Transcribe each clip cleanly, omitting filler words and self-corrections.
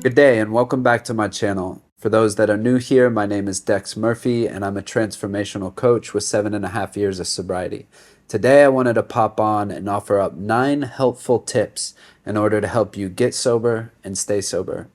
Good day and welcome back to my channel. For those that are new here, my name is Dex Murphy and I'm a transformational coach with 7.5 years of sobriety. Today I wanted to pop on and offer up 9 helpful tips in order to help you get sober and stay sober.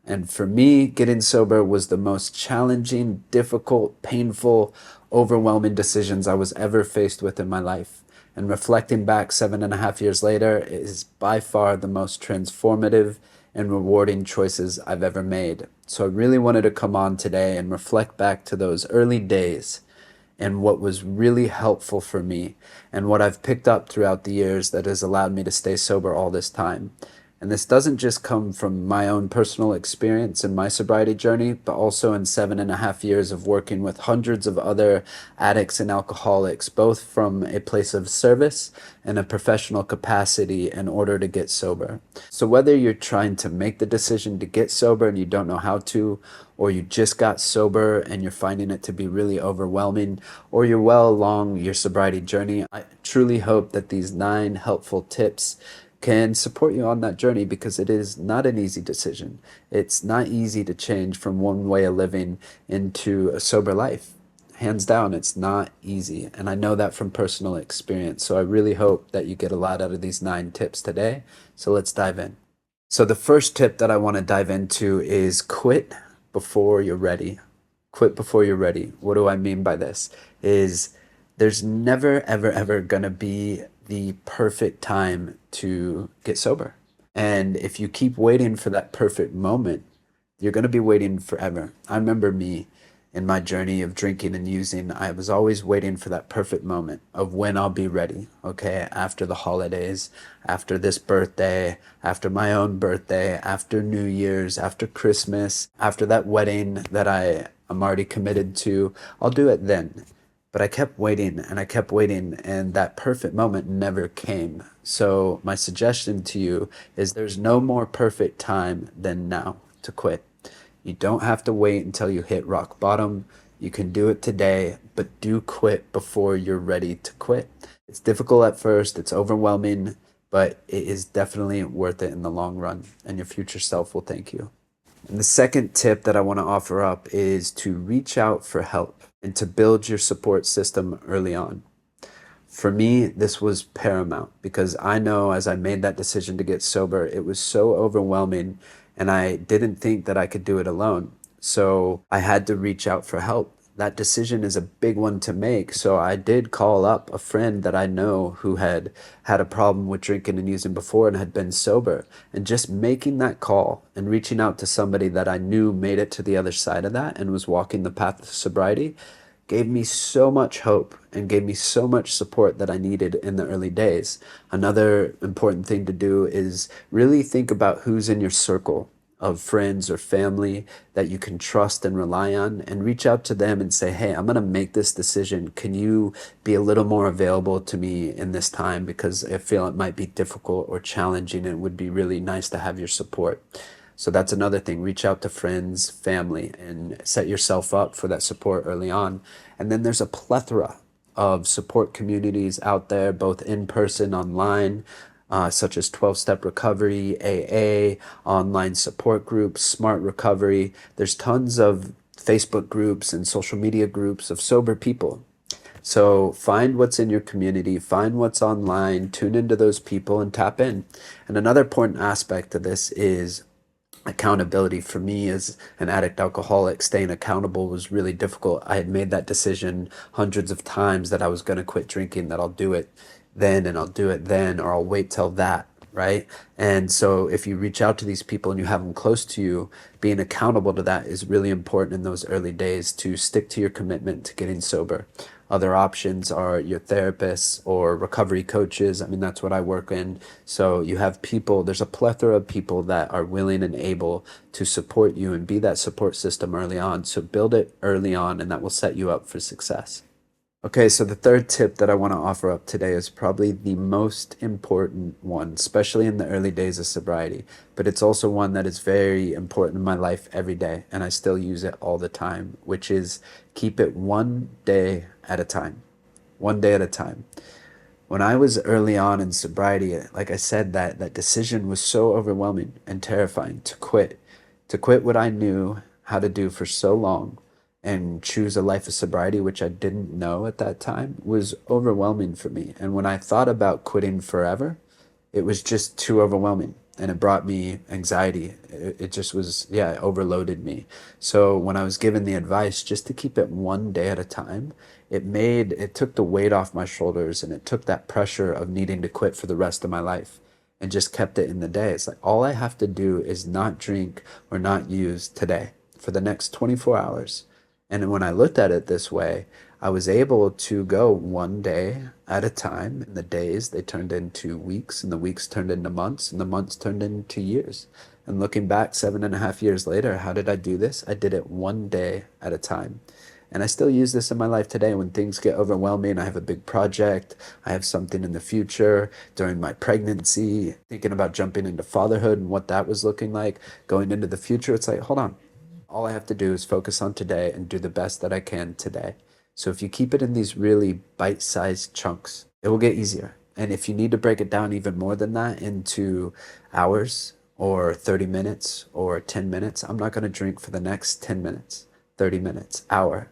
And for me, getting sober was the most challenging, difficult, painful, overwhelming decisions I was ever faced with in my life. And reflecting back 7.5 years later, it is by far the most transformative and rewarding choices I've ever made. So I really wanted to come on today and reflect back to those early days and what was really helpful for me and what I've picked up throughout the years that has allowed me to stay sober all this time. And this doesn't just come from my own personal experience in my sobriety journey, but also in 7.5 years of working with hundreds of other addicts and alcoholics, both from a place of service and a professional capacity in order to get sober. So whether you're trying to make the decision to get sober and you don't know how to, or you just got sober and you're finding it to be really overwhelming, or you're well along your sobriety journey, I truly hope that these 9 helpful tips can support you on that journey, because it is not an easy decision. It's not easy to change from one way of living into a sober life. Hands down, it's not easy. And I know that from personal experience. So I really hope that you get a lot out of these 9 tips today. So let's dive in. So the first tip that I want to dive into is quit before you're ready. Quit before you're ready. What do I mean by this? Is there's never, ever, ever going to be the perfect time to get sober. And if you keep waiting for that perfect moment, you're going to be waiting forever. I remember me in my journey of drinking and using, I was always waiting for that perfect moment of when I'll be ready. Okay, after the holidays, after this birthday, after my own birthday, after New Year's, after Christmas, after that wedding that I'm already committed to, I'll do it then. But I kept waiting and I kept waiting, and that perfect moment never came. So my suggestion to you is there's no more perfect time than now to quit. You don't have to wait until you hit rock bottom. You can do it today, but do quit before you're ready to quit. It's difficult at first, it's overwhelming, but it is definitely worth it in the long run, and your future self will thank you. And the second tip that I want to offer up is to reach out for help and to build your support system early on. For me, this was paramount, because I know as I made that decision to get sober, it was so overwhelming and I didn't think that I could do it alone. So I had to reach out for help. That decision is a big one to make. So I did call up a friend that I know who had had a problem with drinking and using before and had been sober. And just making that call and reaching out to somebody that I knew made it to the other side of that and was walking the path of sobriety gave me so much hope and gave me so much support that I needed in the early days. Another important thing to do is really think about who's in your circle of friends or family that you can trust and rely on, and reach out to them and say, hey, I'm going to make this decision. Can you be a little more available to me in this time? Because I feel it might be difficult or challenging, and it would be really nice to have your support. So that's another thing. Reach out to friends, family, and set yourself up for that support early on. And then there's a plethora of support communities out there, both in person, online, such as 12-Step Recovery, AA, online support groups, Smart Recovery. There's tons of Facebook groups and social media groups of sober people. So find what's in your community, find what's online, tune into those people and tap in. And another important aspect of this is accountability. For me as an addict alcoholic, staying accountable was really difficult. I had made that decision hundreds of times that I was going to quit drinking, that I'll do it then and I'll do it then, or I'll wait till that, right? And so if you reach out to these people and you have them close to you, being accountable to that is really important in those early days to stick to your commitment to getting sober. Other options are your therapists or recovery coaches. I mean, that's what I work in. So you have people, there's a plethora of people that are willing and able to support you and be that support system early on. So build it early on, and that will set you up for success. Okay, so the third tip that I want to offer up today is probably the most important one, especially in the early days of sobriety. But it's also one that is very important in my life every day, and I still use it all the time, which is keep it one day at a time. One day at a time. When I was early on in sobriety, like I said, that decision was so overwhelming and terrifying to quit. To quit what I knew how to do for so long and choose a life of sobriety, which I didn't know at that time, was overwhelming for me. And when I thought about quitting forever, it was just too overwhelming and it brought me anxiety. It just was, yeah, it overloaded me. So when I was given the advice just to keep it one day at a time, it took the weight off my shoulders and it took that pressure of needing to quit for the rest of my life and just kept it in the day. It's like all I have to do is not drink or not use today for the next 24 hours. And when I looked at it this way, I was able to go one day at a time. And the days, they turned into weeks, and the weeks turned into months, and the months turned into years. And looking back 7.5 years later, how did I do this? I did it one day at a time. And I still use this in my life today when things get overwhelming. I have a big project, I have something in the future, during my pregnancy, thinking about jumping into fatherhood and what that was looking like, going into the future. It's like, hold on. All I have to do is focus on today and do the best that I can today. So if you keep it in these really bite-sized chunks, it will get easier. And if you need to break it down even more than that into hours or 30 minutes or 10 minutes, I'm not going to drink for the next 10 minutes, 30 minutes, hour.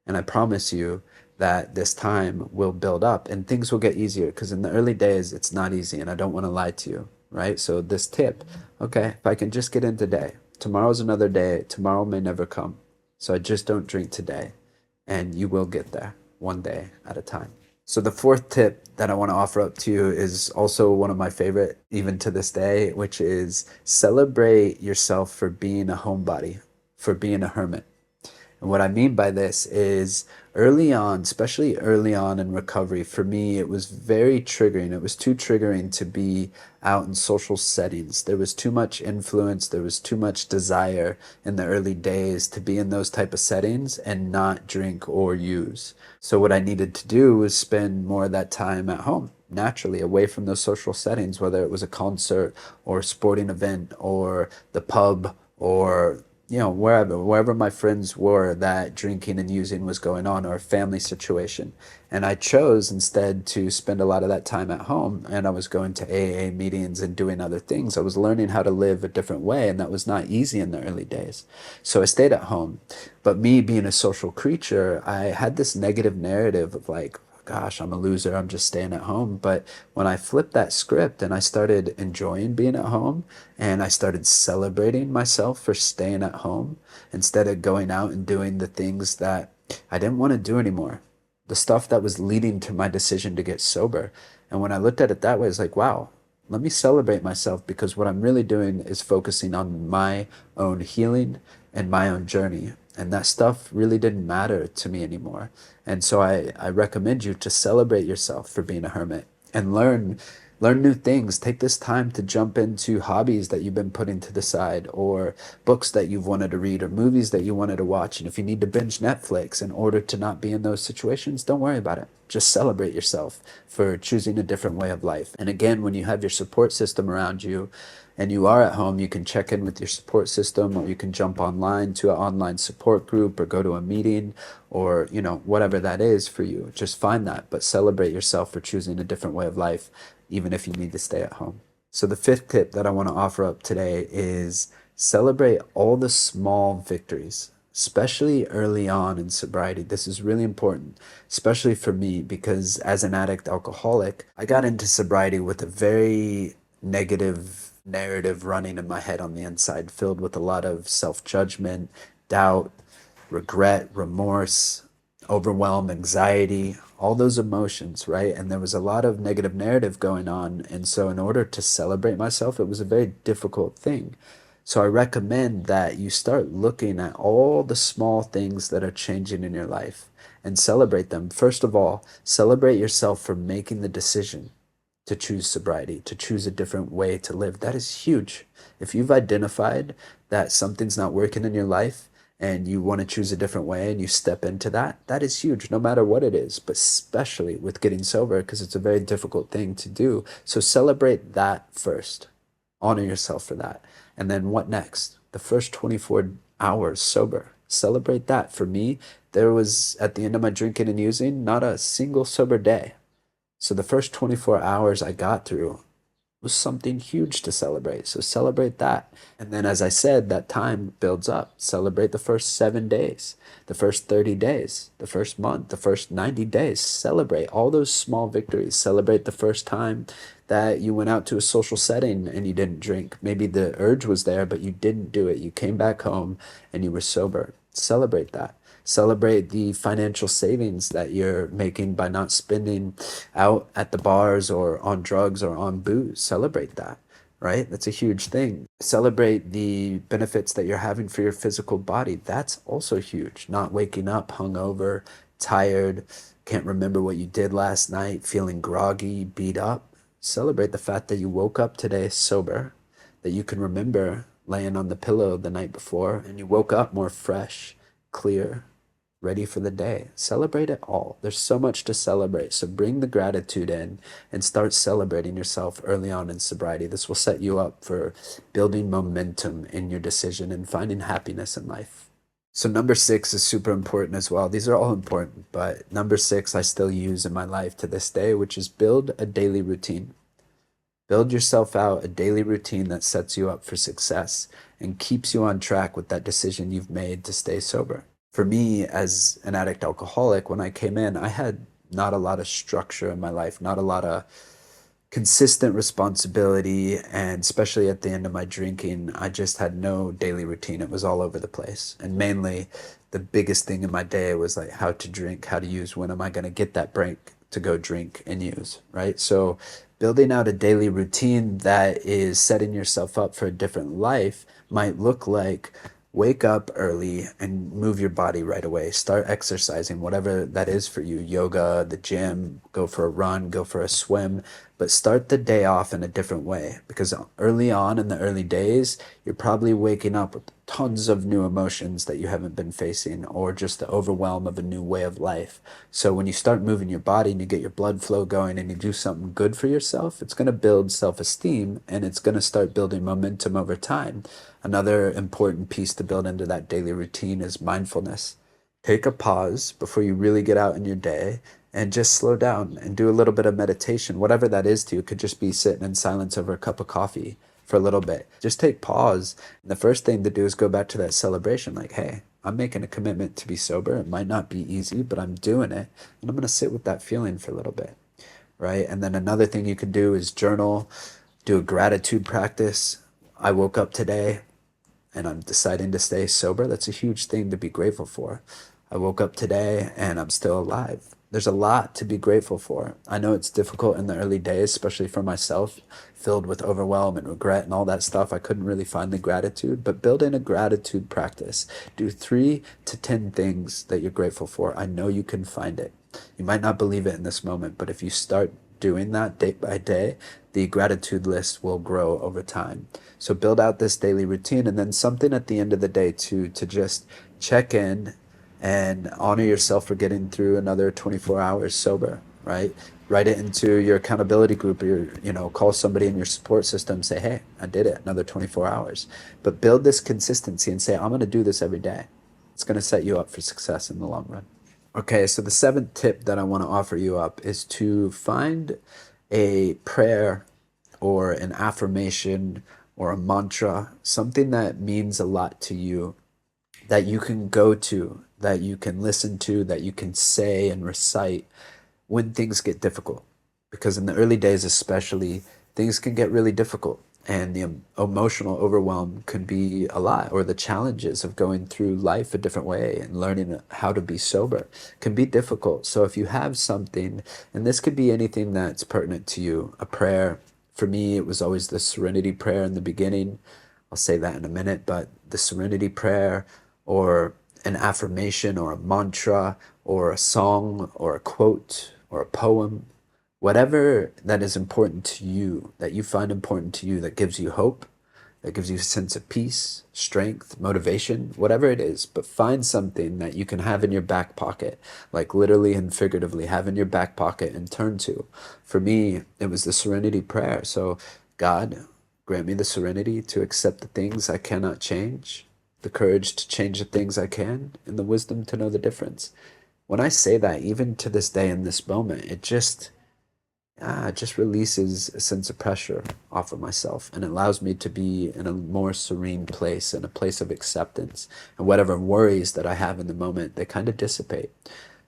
And I promise you that this time will build up and things will get easier because in the early days, it's not easy and I don't want to lie to you, right? So this tip, okay, if I can just get in today, tomorrow's another day, tomorrow may never come. So I just don't drink today and you will get there one day at a time. So the fourth tip that I want to offer up to you is also one of my favorite, even to this day, which is celebrate yourself for being a homebody, for being a hermit. And what I mean by this is early on, especially early on in recovery, for me, it was very triggering. It was too triggering to be out in social settings. There was too much influence. There was too much desire in the early days to be in those type of settings and not drink or use. So what I needed to do was spend more of that time at home, naturally, away from those social settings, whether it was a concert or a sporting event or the pub or wherever my friends were that drinking and using was going on or a family situation. And I chose instead to spend a lot of that time at home and I was going to AA meetings and doing other things. I was learning how to live a different way and that was not easy in the early days. So I stayed at home. But me being a social creature, I had this negative narrative of like, gosh, I'm a loser. I'm just staying at home. But when I flipped that script and I started enjoying being at home and I started celebrating myself for staying at home instead of going out and doing the things that I didn't want to do anymore, the stuff that was leading to my decision to get sober. And when I looked at it that way, it's like, wow, let me celebrate myself because what I'm really doing is focusing on my own healing and my own journey. And that stuff really didn't matter to me anymore. And so I recommend you to celebrate yourself for being a hermit and learn new things. Take this time to jump into hobbies that you've been putting to the side or books that you've wanted to read or movies that you wanted to watch. And if you need to binge Netflix in order to not be in those situations, don't worry about it. Just celebrate yourself for choosing a different way of life. And again, when you have your support system around you and you are at home, you can check in with your support system or you can jump online to an online support group or go to a meeting or, whatever that is for you. Just find that, but celebrate yourself for choosing a different way of life, even if you need to stay at home. So the fifth tip that I want to offer up today is celebrate all the small victories, especially early on in sobriety. This is really important, especially for me, because as an addict alcoholic, I got into sobriety with a very negative narrative running in my head on the inside, filled with a lot of self-judgment, doubt, regret, remorse, overwhelm, anxiety, all those emotions, right? And there was a lot of negative narrative going on. And so in order to celebrate myself, it was a very difficult thing. So I recommend that you start looking at all the small things that are changing in your life and celebrate them. First of all, celebrate yourself for making the decision to choose sobriety, to choose a different way to live. That is huge. If you've identified that something's not working in your life and you want to choose a different way and you step into that, that is huge, no matter what it is, but especially with getting sober because it's a very difficult thing to do. So celebrate that first. Honor yourself for that. And then what next? The first 24 hours sober. Celebrate that. For me, there was, at the end of my drinking and using, not a single sober day. So the first 24 hours I got through, was something huge to celebrate. So celebrate that. And then, as I said, that time builds up. Celebrate the first 7 days, the first 30 days, the first month, the first 90 days. Celebrate all those small victories. Celebrate the first time that you went out to a social setting and you didn't drink. Maybe the urge was there, but you didn't do it. You came back home and you were sober. Celebrate that. Celebrate the financial savings that you're making by not spending out at the bars or on drugs or on booze. Celebrate that, right? That's a huge thing. Celebrate the benefits that you're having for your physical body. That's also huge. Not waking up hungover, tired, can't remember what you did last night, feeling groggy, beat up. Celebrate the fact that you woke up today sober, that you can remember laying on the pillow the night before and you woke up more fresh, clear, ready for the day. Celebrate it all. There's so much to celebrate. So bring the gratitude in and start celebrating yourself early on in sobriety. This will set you up for building momentum in your decision and finding happiness in life. So number 6 is super important as well. These are all important, but number 6 I still use in my life to this day, which is build a daily routine. Build yourself out a daily routine that sets you up for success and keeps you on track with that decision you've made to stay sober. For me, as an addict alcoholic, when I came in, I had not a lot of structure in my life, not a lot of consistent responsibility, and especially at the end of my drinking, I just had no daily routine. It was all over the place. And mainly, the biggest thing in my day was like how to drink, how to use, when am I going to get that break to go drink and use, right? So, building out a daily routine that is setting yourself up for a different life might look like wake up early and move your body right away. Start exercising, whatever that is for you, yoga, the gym, go for a run, go for a swim, but start the day off in a different way, because early on in the early days, you're probably waking up with tons of new emotions that you haven't been facing, or just the overwhelm of a new way of life. So when you start moving your body and you get your blood flow going and you do something good for yourself, it's going to build self-esteem and it's going to start building momentum over time. Another important piece to build into that daily routine is mindfulness. Take a pause before you really get out in your day and just slow down and do a little bit of meditation, whatever that is to you. It could just be sitting in silence over a cup of coffee for a little bit. Just take pause. And the first thing to do is go back to that celebration, like, hey, I'm making a commitment to be sober. It might not be easy, but I'm doing it. And I'm going to sit with that feeling for a little bit, right? And then another thing you can do is journal, do a gratitude practice. I woke up today and I'm deciding to stay sober. That's a huge thing to be grateful for. I woke up today and I'm still alive. There's a lot to be grateful for. I know it's difficult in the early days, especially for myself, filled with overwhelm and regret and all that stuff. I couldn't really find the gratitude, but build in a gratitude practice. Do 3 to 10 things that you're grateful for. I know you can find it. You might not believe it in this moment, but if you start doing that day by day, the gratitude list will grow over time. So build out this daily routine, and then something at the end of the day to just check in and honor yourself for getting through another 24 hours sober, right? Write it into your accountability group, or call somebody in your support system, say, hey, I did it, another 24 hours. But build this consistency and say, I'm going to do this every day. It's going to set you up for success in the long run. Okay, so the 7th tip that I want to offer you up is to find a prayer or an affirmation or a mantra, something that means a lot to you, that you can go to, that you can listen to, that you can say and recite when things get difficult. Because in the early days, especially, things can get really difficult. And the emotional overwhelm can be a lot, or the challenges of going through life a different way and learning how to be sober can be difficult. So if you have something, and this could be anything that's pertinent to you, a prayer. For me, it was always the Serenity Prayer in the beginning. I'll say that in a minute, but the Serenity Prayer, or an affirmation or a mantra or a song or a quote or a poem, whatever that is important to you, that you find important to you, that gives you hope, that gives you a sense of peace, strength, motivation, whatever it is. But find something that you can have in your back pocket, like literally and figuratively have in your back pocket and turn to. For me, it was the Serenity Prayer. So, God, grant me the serenity to accept the things I cannot change, the courage to change the things I can, and the wisdom to know the difference. When I say that, even to this day in this moment, it just releases a sense of pressure off of myself and allows me to be in a more serene place, in a place of acceptance. And whatever worries that I have in the moment, they kind of dissipate.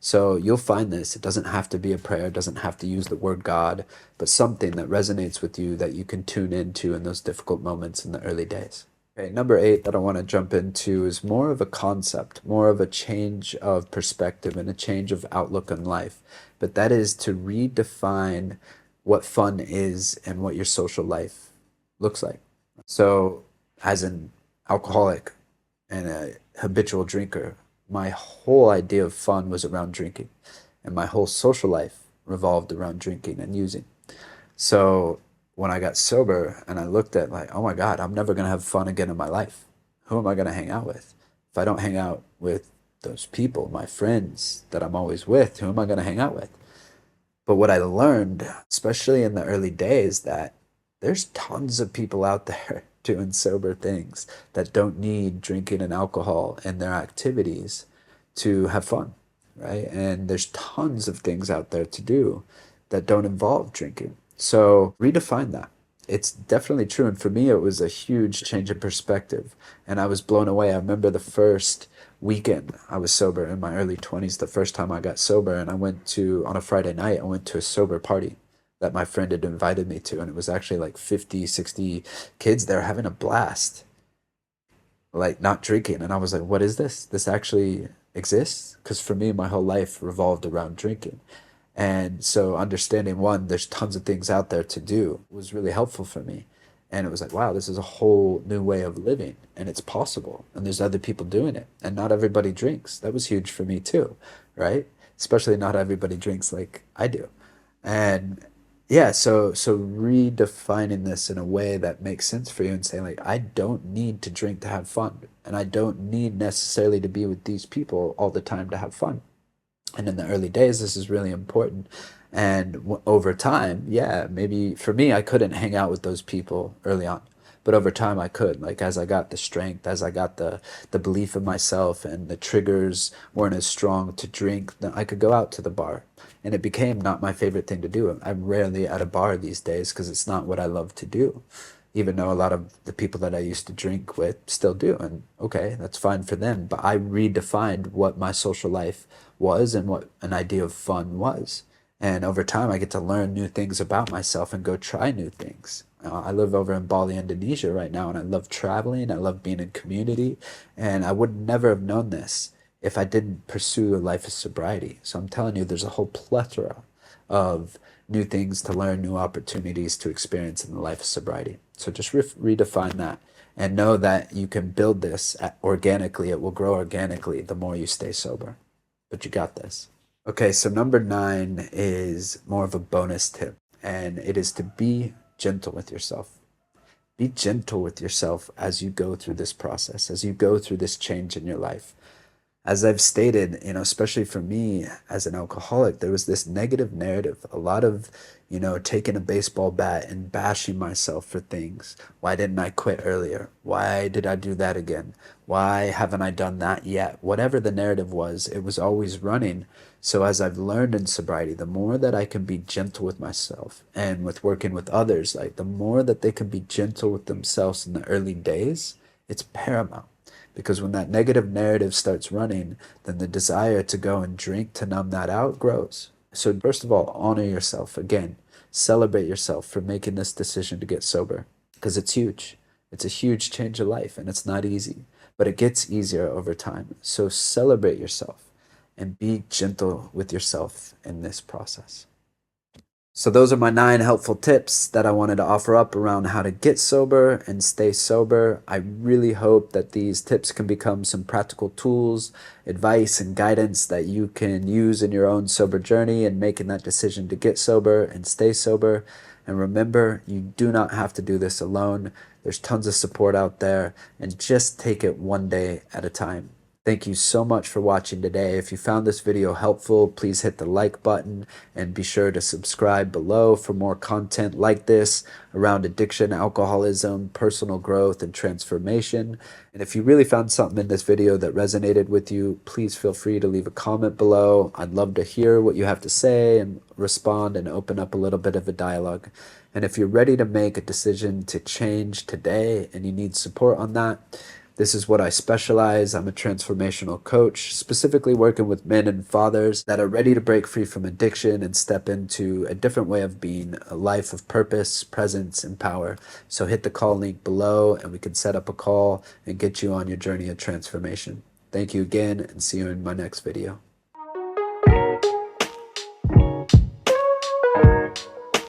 So you'll find this. It doesn't have to be a prayer, it doesn't have to use the word God, but something that resonates with you that you can tune into in those difficult moments in the early days. Okay, number eight that I want to jump into is more of a concept, more of a change of perspective and a change of outlook on life. But that is to redefine what fun is and what your social life looks like. So, as an alcoholic and a habitual drinker, my whole idea of fun was around drinking, and my whole social life revolved around drinking and using. So when I got sober and I looked at like, oh my God, I'm never gonna have fun again in my life. Who am I gonna hang out with? If I don't hang out with those people, my friends that I'm always with, who am I gonna hang out with? But what I learned, especially in the early days, that there's tons of people out there doing sober things that don't need drinking and alcohol in their activities to have fun, right? And there's tons of things out there to do that don't involve drinking. So redefine that. It's definitely true. And for me, it was a huge change in perspective. And I was blown away. I remember the first weekend I was sober in my early 20s, the first time I got sober. And I went to, on a Friday night, I went to a sober party that my friend had invited me to. And it was actually like 50, 60 kids there having a blast, like not drinking. And I was like, what is this? This actually exists? Because for me, my whole life revolved around drinking. And so understanding one, there's tons of things out there to do was really helpful for me. And it was like, wow, this is a whole new way of living and it's possible. And there's other people doing it. And not everybody drinks. That was huge for me too, right? Especially not everybody drinks like I do. And yeah, so redefining this in a way that makes sense for you and saying like I don't need to drink to have fun. And I don't need necessarily to be with these people all the time to have fun. And in the early days, this is really important. And over time, yeah, maybe for me, I couldn't hang out with those people early on. But over time, I could. Like as I got the strength, as I got the belief in myself, and the triggers weren't as strong to drink, then I could go out to the bar. And it became not my favorite thing to do. I'm rarely at a bar these days because it's not what I love to do, even though a lot of the people that I used to drink with still do. And okay, that's fine for them. But I redefined what my social life was and what an idea of fun was. And over time, I get to learn new things about myself and go try new things. I live over in Bali, Indonesia right now, and I love traveling. I love being in community. And I would never have known this if I didn't pursue a life of sobriety. So I'm telling you, there's a whole plethora of new things to learn, new opportunities to experience in the life of sobriety. So just redefine that and know that you can build this organically. It will grow organically the more you stay sober. But you got this. Okay, so number nine is more of a bonus tip, and it is to be gentle with yourself. Be gentle with yourself as you go through this process, as you go through this change in your life. As I've stated, especially for me as an alcoholic, there was this negative narrative, a lot of, taking a baseball bat and bashing myself for things. Why didn't I quit earlier? Why did I do that again? Why haven't I done that yet? Whatever the narrative was, it was always running. So as I've learned in sobriety, the more that I can be gentle with myself and with working with others, like the more that they can be gentle with themselves in the early days, it's paramount. Because when that negative narrative starts running, then the desire to go and drink to numb that out grows. So, first of all, honor yourself. Again, celebrate yourself for making this decision to get sober because it's huge. It's a huge change of life and it's not easy, but it gets easier over time. So, celebrate yourself and be gentle with yourself in this process. So, those are my nine helpful tips that I wanted to offer up around how to get sober and stay sober. I really hope that these tips can become some practical tools, advice, and guidance that you can use in your own sober journey and making that decision to get sober and stay sober. And remember, you do not have to do this alone. There's tons of support out there, and just take it one day at a time. Thank you so much for watching today. If you found this video helpful, please hit the like button and be sure to subscribe below for more content like this around addiction, alcoholism, personal growth, and transformation. And if you really found something in this video that resonated with you, please feel free to leave a comment below. I'd love to hear what you have to say and respond and open up a little bit of a dialogue. And if you're ready to make a decision to change today and you need support on that, this is what I specialize. I'm a transformational coach, specifically working with men and fathers that are ready to break free from addiction and step into a different way of being, a life of purpose, presence, and power. So hit the call link below and we can set up a call and get you on your journey of transformation. Thank you again and see you in my next video.